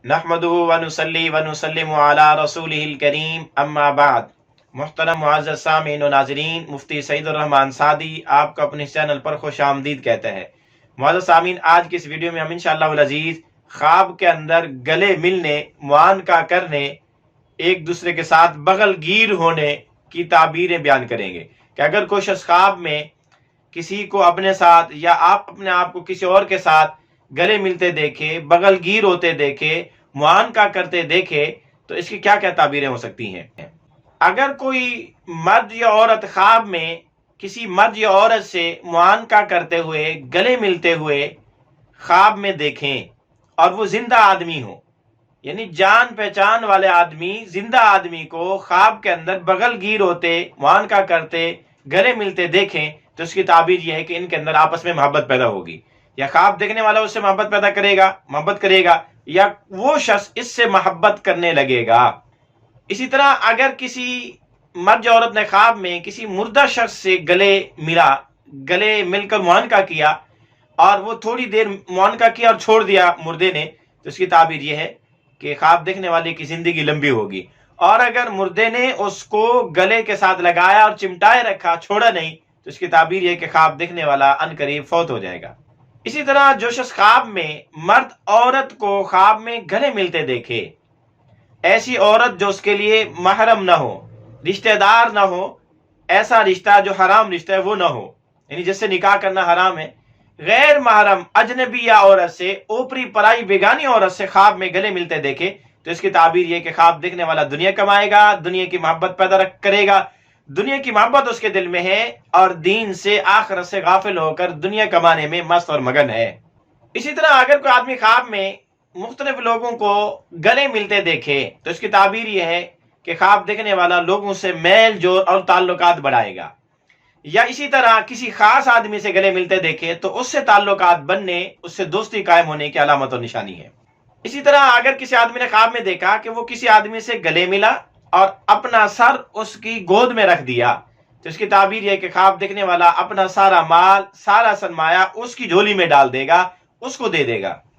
نحمدہ ونصلی ونسلم علی رسولہ الکریم اما بعد۔ محترم معزز سامعین و ناظرین، مفتی سعید الرحمان سعدی آپ کو اپنے چینل پر خوش آمدید کہتے ہیں۔ معزز سامعین، آج کی اس ویڈیو میں ہم انشاءاللہ العزیز خواب کے اندر گلے ملنے، معانقہ کرنے، ایک دوسرے کے ساتھ بغل گیر ہونے کی تعبیریں بیان کریں گے کہ اگر کوئی شخص خواب میں کسی کو اپنے ساتھ یا آپ اپنے آپ کو کسی اور کے ساتھ گلے ملتے دیکھے، بغل گیر ہوتے دیکھے، معانقہ کرتے دیکھے تو اس کی کیا کیا تعبیریں ہو سکتی ہیں۔ اگر کوئی مرد یا عورت خواب میں کسی مرد یا عورت سے معانقہ کرتے ہوئے، گلے ملتے ہوئے خواب میں دیکھیں اور وہ زندہ آدمی ہو، یعنی جان پہچان والے آدمی زندہ آدمی کو خواب کے اندر بغل گیر ہوتے، معانقہ کرتے، گلے ملتے دیکھیں تو اس کی تعبیر یہ ہے کہ ان کے اندر آپس میں محبت پیدا ہوگی، یا خواب دیکھنے والا اس سے محبت پیدا محبت کرے گا یا وہ شخص اس سے محبت کرنے لگے گا۔ اسی طرح اگر کسی مرد یا عورت نے خواب میں کسی مردہ شخص سے گلے مل کر معانقہ کیا اور وہ تھوڑی دیر معانقہ کیا اور چھوڑ دیا مردے نے، تو اس کی تعبیر یہ ہے کہ خواب دیکھنے والے کی زندگی لمبی ہوگی۔ اور اگر مردے نے اس کو گلے کے ساتھ لگایا اور چمٹائے رکھا، چھوڑا نہیں، تو اس کی تعبیر یہ ہے کہ خواب دیکھنے والا عنقریب فوت ہو جائے گا۔ اسی طرح جو شخص خواب میں مرد عورت کو خواب میں گلے ملتے دیکھے، ایسی عورت جو اس کے لیے محرم نہ ہو، رشتہ دار نہ ہو، ایسا رشتہ جو حرام رشتہ ہے وہ نہ ہو، یعنی جس سے نکاح کرنا حرام ہے، غیر محرم اجنبی عورت سے، اوپری پرائی بیگانی عورت سے خواب میں گلے ملتے دیکھے تو اس کی تعبیر یہ کہ خواب دیکھنے والا دنیا کمائے گا، دنیا کی محبت پیدا کرے گا، دنیا کی محبت اس کے دل میں ہے اور دین سے، آخرت سے غافل ہو کر دنیا کمانے میں مست اور مگن ہے۔ اسی طرح اگر کوئی آدمی خواب میں مختلف لوگوں کو گلے ملتے دیکھے تو اس کی تعبیر یہ ہے کہ خواب دیکھنے والا لوگوں سے میل جول اور تعلقات بڑھائے گا، یا اسی طرح کسی خاص آدمی سے گلے ملتے دیکھے تو اس سے تعلقات بننے، اس سے دوستی قائم ہونے کی علامت اور نشانی ہے۔ اسی طرح اگر کسی آدمی نے خواب میں دیکھا کہ وہ کسی آدمی سے گلے ملا اور اپنا سر اس کی گود میں رکھ دیا تو اس کی تعبیر یہ ہے کہ خواب دیکھنے والا اپنا سارا مال، سارا سرمایہ اس کی جھولی میں ڈال دے گا، اس کو دے دے گا۔